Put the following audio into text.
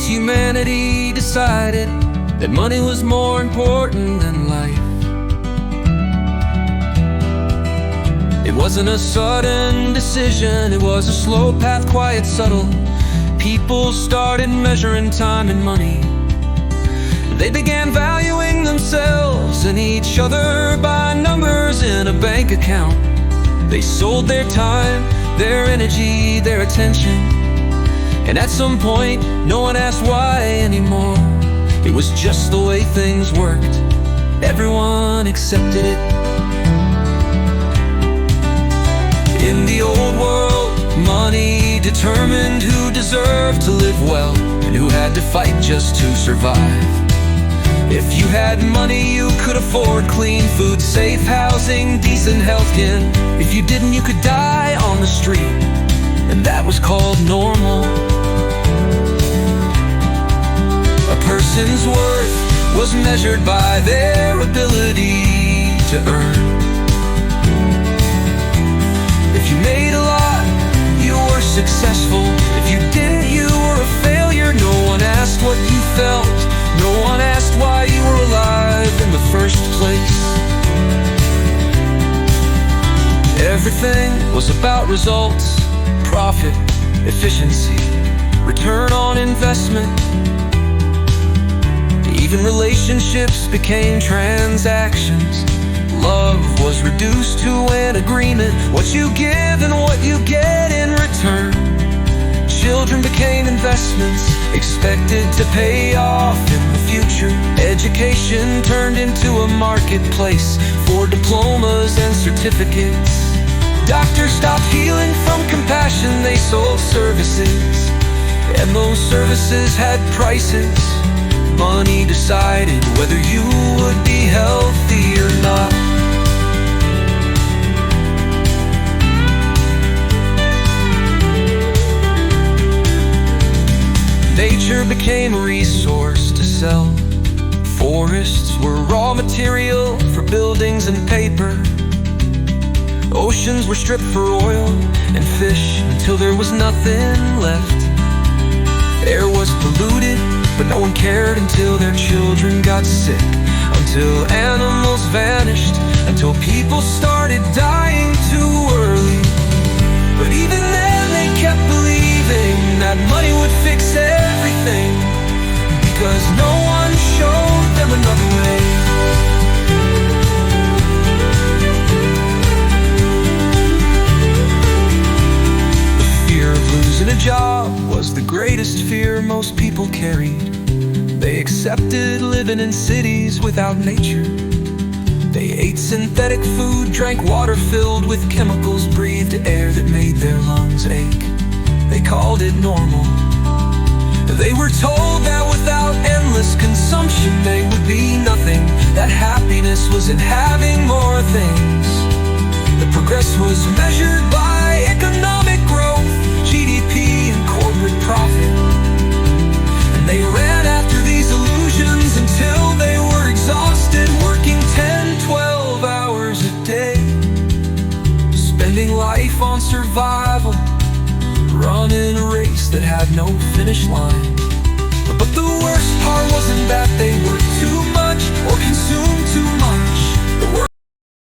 humanity decided that money was more important than life. It wasn't a sudden decision, it was a slow path, quiet, subtle. People started measuring time and money. They began valuing themselves and each other by numbers in a bank account. They sold their time, their energy, their attention. And at some point, no one asked why anymore. It was just the way things worked. Everyone accepted it. In the old world, money determined who deserved to live well and who had to fight just to survive. If you had money, you could afford clean food, safe housing, decent healthcare. If you didn't, you could die on the street, and that was called normal. A person's worth was measured by their ability to earn. If you made a lot, you were successful. If you didn't, you were a failure. No one asked what you felt. No one asked why you were alive in the first place. Everything was about results, profit, efficiency, return on investment. Even relationships became transactions. Love was reduced to an agreement, what you give and what you get in return. Children became investments, expected to pay off in the future. Education turned into a marketplace for diplomas and certificates. Doctors stopped healing from compassion, they sold services, and those services had prices. Money decided whether you would be healthy or not. Nature became a resource to sell. Forests were raw material for buildings and paper. Oceans were stripped for oil and fish until there was nothing left. Air was polluted, but no one cared until their children got sick. Until animals vanished, until people started dying too early. But even then they kept believing that money would fix everything, because no one showed them another way. The fear of losing a job was the greatest fear most people carried. They accepted living in cities without nature. They ate synthetic food, drank water filled with chemicals, breathed air that made their lungs ache. They called it normal. They were told that without endless consumption they would be nothing, that happiness was in having more things. The progress was measured by economic growth, GDP and corporate profit. And they ran after these illusions until they were exhausted, working 10, 12 hours a day, spending life on survival, running a race that had no finish line. But the worst part wasn't that they were too much or consumed